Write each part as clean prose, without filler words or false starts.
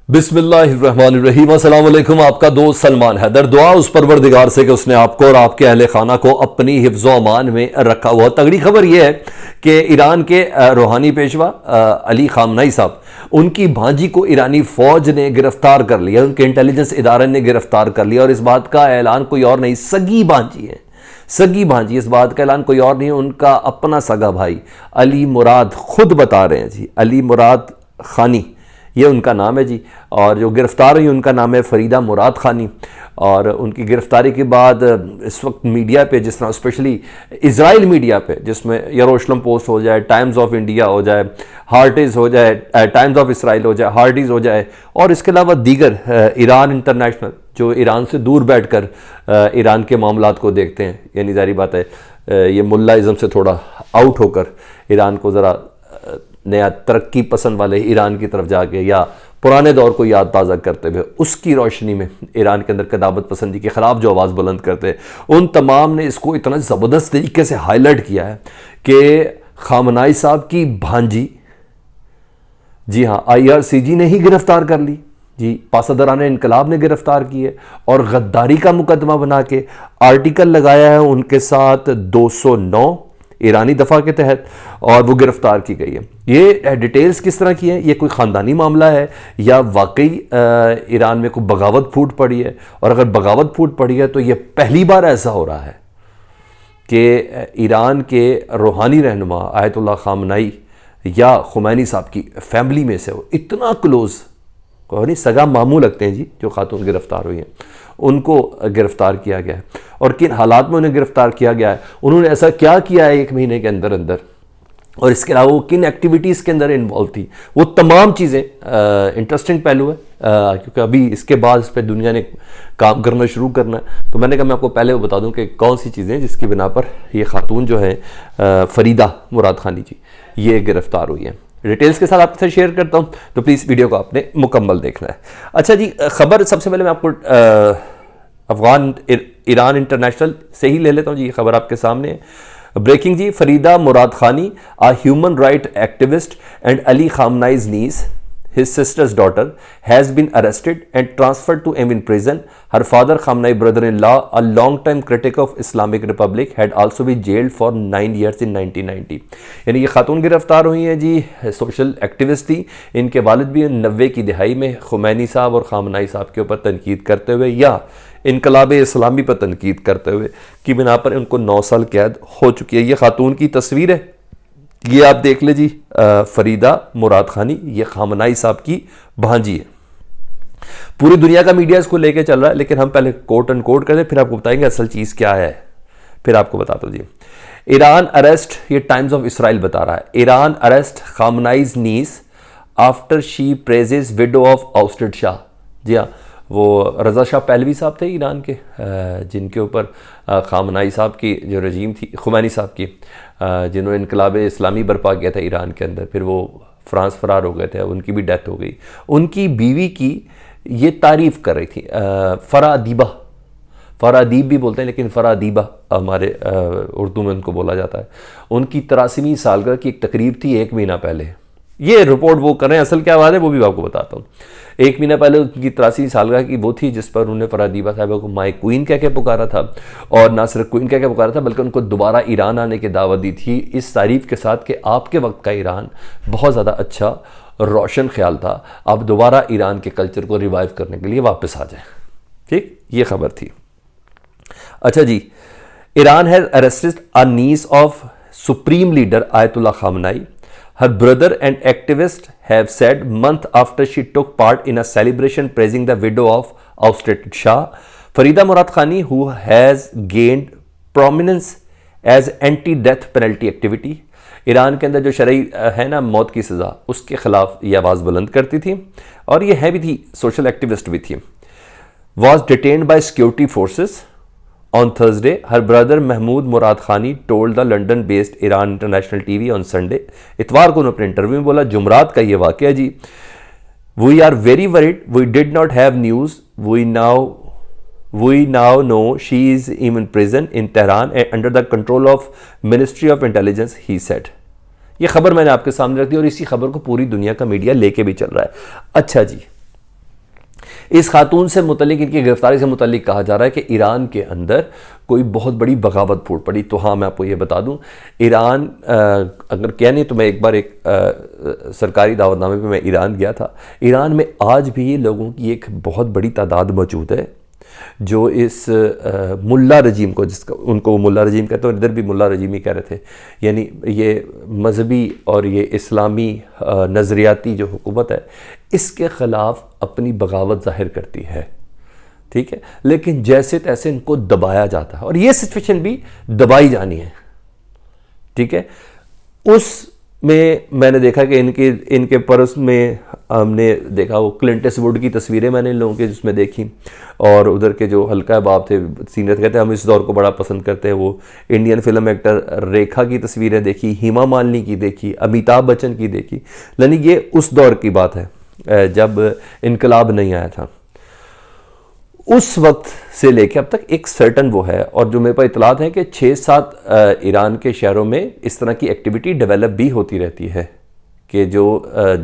बिस्मिल्लाहिर्रहमानिर्रहीम। अस्सलाम वालेकुम। आपका दोस्त सलमान हैदर। दुआ उस परवरदिगार से कि उसने आपको और आपके अहले खाना को अपनी हिफ्ज़ व अमान में रखा हुआ। तगड़ी खबर यह है कि ईरान के रूहानी पेशवा अली खामनाई साहब, उनकी भांजी को ईरानी फ़ौज ने गिरफ्तार कर लिया, उनके इंटेलिजेंस इदारे ने गिरफ्तार कर लिया। और इस बात का ऐलान कोई और नहीं, सगी भांजी है, सगी भांजी। इस बात का ऐलान कोई और नहीं, उनका अपना सगा भाई अली मुराद खुद बता रहे हैं जी। अली मुराद खानी ये उनका नाम है जी। और जो गिरफ़्तार हुई उनका नाम है फरीदा मुराद खानी। और उनकी गिरफ़्तारी के बाद इस वक्त मीडिया पे, जिस तरह स्पेशली इज़राइल मीडिया पे, जिसमें यरूशलेम पोस्ट हो जाए, टाइम्स ऑफ इंडिया हो जाए, हार्टिज़ हो जाए, टाइम्स ऑफ इसराइल हो जाए, हार्टिज़ हो जाए, और इसके अलावा दीगर ईरान इंटरनेशनल जो ईरान से दूर बैठ कर ईरान के मामलात को देखते हैं, यानी ज़ाहिर बात है ये मुल्लाइज़म से थोड़ा आउट होकर ईरान को ज़रा नया तरक्की पसंद वाले ईरान की तरफ जाके या पुराने दौर को याद ताज़ा करते हुए उसकी रोशनी में ईरान के अंदर कदामत पसंदी के ख़िलाफ़ जो आवाज़ बुलंद करते हैं, उन तमाम ने इसको इतना ज़बरदस्त तरीके से हाईलाइट किया है कि खामनाई साहब की भांजी, जी हाँ, IRCG ने ही गिरफ़्तार कर ली जी, पासादराने इनकलाब ने गिरफ़्तार की है और गद्दारी का मुकदमा बना के आर्टिकल लगाया है उनके साथ 209 ईरानी दफ़ा के तहत, और वो गिरफ़्तार की गई है। ये डिटेल्स किस तरह की है, ये कोई ख़ानदानी मामला है या वाकई ईरान में कोई बगावत फूट पड़ी है? और अगर बगावत फूट पड़ी है तो ये पहली बार ऐसा हो रहा है कि ईरान के रूहानी रहनुमा आयतुल्लाह खामनाई या खुमैनी साहब की फैमिली में से हो इतना क्लोज़, कोई नहीं, सगा मामू लगते हैं जी जो खातून गिरफ़्तार हुई हैं, उनको गिरफ़्तार किया गया है। और किन हालात में उन्हें गिरफ़्तार किया गया है, उन्होंने ऐसा क्या किया है 1 महीने के अंदर अंदर, और इसके अलावा वो किन एक्टिविटीज़ के अंदर इन्वॉल्व थी, वो तमाम चीज़ें इंटरेस्टिंग पहलू है। क्योंकि अभी इसके बाद इस पर दुनिया ने काम करना शुरू करना है, तो मैंने कहा मैं आपको पहले वो बता दूं कि कौन सी चीज़ें जिसकी बिना पर ये खातून जो है फरीदा मुराद खानी जी, ये गिरफ़्तार हुई हैं। डिटेल्स के साथ आपके साथ शेयर करता हूँ, तो प्लीज़ वीडियो को आपने मुकम्मल देखना है। अच्छा जी, ख़बर सबसे पहले मैं आपको अफ़गान ईरान इंटरनेशनल से ही ले लेता हूँ जी। ये खबर आपके सामने है। ब्रेकिंग जी, फरीदा मुराद खानी, a human right activist and Ali Khamenei's niece, his sister's daughter, has been arrested and transferred to Evin prison. Her father, Khamenei brother-in-law, a long-time critic of Islamic Republic, had also been jailed for 9 years in 1990. यानी ये खातून गिरफ्तार हुई हैं जी, social activist थी। इनके वालिद भी 90 की दिहाई में खुमैनी साहब और खामनाई साहब के ऊपर तनकीद करते हुए या इनकलाब इस्लामी पर तनकीद करते हुए की बिना पर उनको 9 साल कैद हो चुकी है। ये खातून की तस्वीर है, ये आप देख ले जी, फरीदा मुराद खानी, ये खामनाई साहब की भांजी है। पूरी दुनिया का मीडिया इसको लेके चल रहा है, लेकिन हम पहले कोट एंड कोट कर दें, फिर आपको बताएंगे असल चीज़ क्या है। फिर आपको बताता हूँ जी। ईरान अरेस्ट, ये टाइम्स ऑफ इसराइल बता रहा है, Iran arrest Khamenei's niece after she praises widow of ousted Shah. जी हाँ, वो रज़ा शाह पहलवी साहब थे ईरान के, जिनके ऊपर खामनाई साहब की जो रजीम थी, खुमैनी साहब की, जिन्होंने इनकलाब इस्लामी बर्पा किया था ईरान के अंदर, फिर वो फ्रांस फरार हो गए थे, उनकी भी डेथ हो गई। उनकी बीवी की ये तारीफ़ कर रही थी फरादीबा, फरादीब भी बोलते हैं लेकिन फरादीबा हमारे उर्दू में उनको बोला जाता है। उनकी 83वीं सालगिरह की एक तकरीब थी 1 महीना पहले। ये रिपोर्ट वो कर रहे हैं, असल क्या बात है वो भी आपको बताता हूँ। 1 महीना पहले उनकी 83वीं सालगिरह की वो थी जिस पर उन्होंने फरादीबा साहिबा को माई क्वीन कह के पुकारा था, और ना सिर्फ क्वीन कह के पुकारा था बल्कि उनको दोबारा ईरान आने की दावत दी थी, इस तारीफ़ के साथ कि आपके वक्त का ईरान बहुत ज़्यादा अच्छा रोशन ख्याल था, आप दोबारा ईरान के कल्चर को रिवाइव करने के लिए वापस आ जाएँ। ठीक, ये खबर थी। अच्छा जी, Iran has arrested a niece of supreme leader Ayatollah Khamenei. Her brother and activist have said month after she took part in a celebration praising the widow of ousted Shah, Farida Murad Khani, who has gained prominence as anti-death penalty activity. Iran के अंदर जो शरई है ना मौत की सज़ा, उसके ख़िलाफ़ ये आवाज़ बुलंद करती थी और ये है भी थी, सोशल एक्टिविस्ट भी थी. Was detained by security forces on Thursday. Her brother Mahmoud Murad Khani told the London-based Iran International TV on Sunday. इतवार को उन्होंने अपने इंटरव्यू में बोला, जुमरात का ये वाक़या जी, We are very worried. We did not have news. We now know she is in prison in Tehran and under the control of Ministry of Intelligence, he said. ये खबर मैंने आपके सामने रख दी और इसी खबर को पूरी दुनिया का मीडिया लेके भी चल रहा है. अच्छा जी, इस खातून से मुतल्लिक, इनकी गिरफ्तारी से मुतल्लिक कहा जा रहा है कि ईरान के अंदर कोई बहुत बड़ी बगावत फूट पड़ी। तो हाँ, मैं आपको ये बता दूं, ईरान अगर क्या नहीं तो मैं एक बार एक सरकारी दावतनामे पे मैं ईरान गया था। ईरान में आज भी लोगों की एक बहुत बड़ी तादाद मौजूद है जो इस मुल्ला रजीम को, जिसका उनको मुल्ला रजीम कहते हैं, इधर भी मुल्ला रजीम ही कह रहे थे, यानी ये मजहबी और ये इस्लामी नज़रियाती जो हुकूमत है इसके ख़िलाफ़ अपनी बगावत ज़ाहिर करती है, ठीक है। लेकिन जैसे तैसे इनको दबाया जाता है और ये सिचुएशन भी दबाई जानी है, ठीक है। उसमें मैंने देखा कि इनके पर्स में हमने देखा वो क्लिंट ईस्टवुड की तस्वीरें मैंने इन लोगों के जिसमें देखी, और उधर के जो हल्का बाप थे सीनियर कहते हैं हम इस दौर को बड़ा पसंद करते हैं, वो इंडियन फिल्म एक्टर रेखा की तस्वीरें देखी, हेमा मालिनी की देखी, अमिताभ बच्चन की देखी। यानी ये उस दौर की बात है जब इनकलाब नहीं आया था। उस वक्त से लेकर अब तक एक सर्टन वो है, और जो मेरे पास इतलात है कि 6-7 ईरान के शहरों में इस तरह की एक्टिविटी डेवलप भी होती रहती है कि जो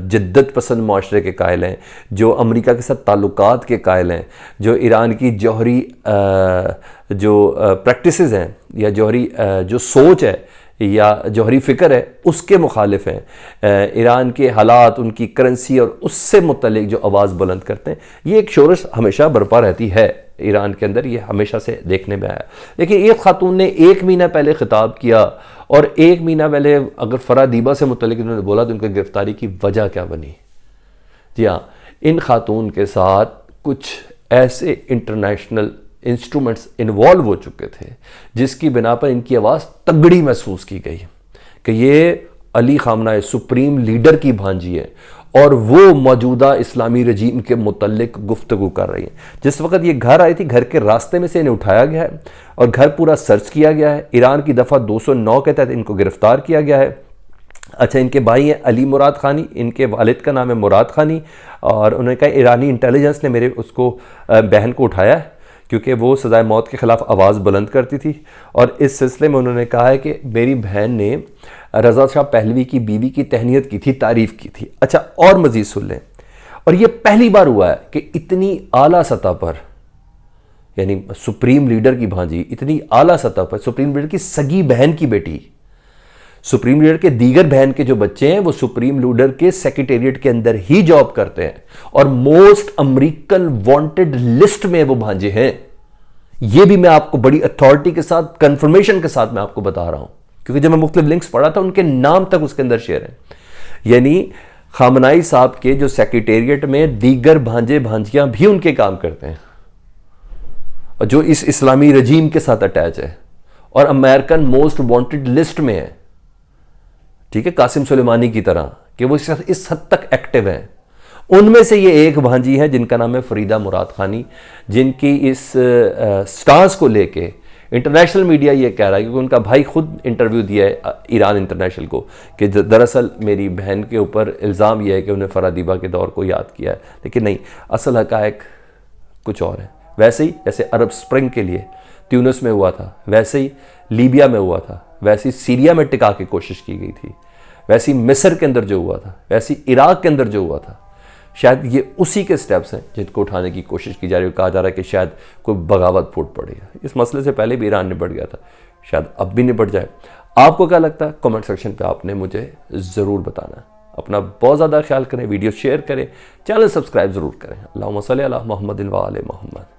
जिद्दत पसंद माशरे के कायल हैं, जो अमेरिका के साथ ताल्लुकात के कायल हैं, जो ईरान की जौहरी जो प्रैक्टिसेस हैं या जौहरी जो सोच है या जौहरी फ़िक्र है उसके मुखालिफ हैं, ईरान के हालात, उनकी करेंसी और उससे मुतल्लिक जो आवाज़ बुलंद करते हैं, ये एक शोरश हमेशा बरपा रहती है ईरान के अंदर, ये हमेशा से देखने में आया। लेकिन एक खातून ने 1 महीना पहले खिताब किया और 1 महीना पहले अगर फरादीबा से मुतल्लिक उन्होंने बोला तो उनकी गिरफ्तारी की वजह क्या बनी? जी हाँ, इन खातून के साथ कुछ ऐसे इंटरनेशनल इंस्ट्रूमेंट्स इन्वॉल्व हो चुके थे जिसकी बिना पर इनकी आवाज़ तगड़ी महसूस की गई कि ये अली खामनाई सुप्रीम लीडर की भांजी है और वो मौजूदा इस्लामी रजीम के मुतल्लिक गुफ्तगू कर रही है। जिस वक्त ये घर आई थी, घर के रास्ते में से इन्हें उठाया गया है और घर पूरा सर्च किया गया है। ईरान की दफ़ा 209 के तहत इनको गिरफ्तार किया गया है। अच्छा, इनके भाई हैं अली मुराद खानी, इनके वालिद का नाम है मुराद खानी, और उन्होंने कहा ईरानी इंटेलिजेंस ने मेरे उसको बहन को उठाया है क्योंकि वो सज़ाए मौत के ख़िलाफ़ आवाज़ बुलंद करती थी। और इस सिलसिले में उन्होंने कहा है कि मेरी बहन ने रज़ा शाह पहलवी की बीवी की तहनीत की थी, तारीफ़ की थी। अच्छा, और मज़ीद सुन लें, और ये पहली बार हुआ है कि इतनी आला सतह पर, यानी सुप्रीम लीडर की भांजी इतनी आला सतह पर, सुप्रीम लीडर की सगी बहन की बेटी, सुप्रीम लीडर के दीगर बहन के जो बच्चे हैं वो सुप्रीम लीडर के सेक्रेटेरिएट के अंदर ही जॉब करते हैं और मोस्ट अमेरिकन वांटेड लिस्ट में वो भांजे हैं। ये भी मैं आपको बड़ी अथॉरिटी के साथ, कंफर्मेशन के साथ मैं आपको बता रहा हूं, क्योंकि जब मैं मुख्तलिफ लिंक्स पढ़ा था उनके नाम तक उसके अंदर शेयर है। यानी खामनाई साहब के जो सेक्रेटेरिएट में दीगर भांजे भांजियां भी उनके काम करते हैं और जो इस इस्लामी रजीम के साथ अटैच है और अमेरिकन मोस्ट वांटेड लिस्ट में है, ठीक है, कासिम सुलेमानी की तरह, कि वो इस हद तक एक्टिव हैं। उनमें से ये एक भांजी है जिनका नाम है फरीदा मुराद खानी, जिनकी इस स्टांस को लेके इंटरनेशनल मीडिया ये कह रहा है, क्योंकि उनका भाई खुद इंटरव्यू दिया है ईरान इंटरनेशनल को कि दरअसल मेरी बहन के ऊपर इल्ज़ाम यह है कि उन्हें फरादीबा के दौर को याद किया है, लेकिन नहीं, असल हक़ाइक़ कुछ और है। वैसे ही जैसे अरब स्प्रिंग के लिए ट्यूनिस में हुआ था, वैसे ही लीबिया में हुआ था, वैसे ही सीरिया में टिका के कोशिश की गई थी, वैसे ही मिस्र के अंदर जो हुआ था, वैसे ही इराक के अंदर जो हुआ था, शायद ये उसी के स्टेप्स हैं जिनको उठाने की कोशिश की जा रही है। कहा जा रहा है कि शायद कोई बगावत फूट पड़ेगा। इस मसले से पहले भी ईरान निपट गया था, शायद अब भी निपट जाए। आपको क्या लगता है? कमेंट सेक्शन पे आपने मुझे ज़रूर बताना। अपना बहुत ज़्यादा ख्याल करें, वीडियो शेयर करें, चैनल सब्सक्राइब ज़रूर करें। अल्लाहुम्मा सल्ली अला मुहम्मदिन व आले मुहम्मद।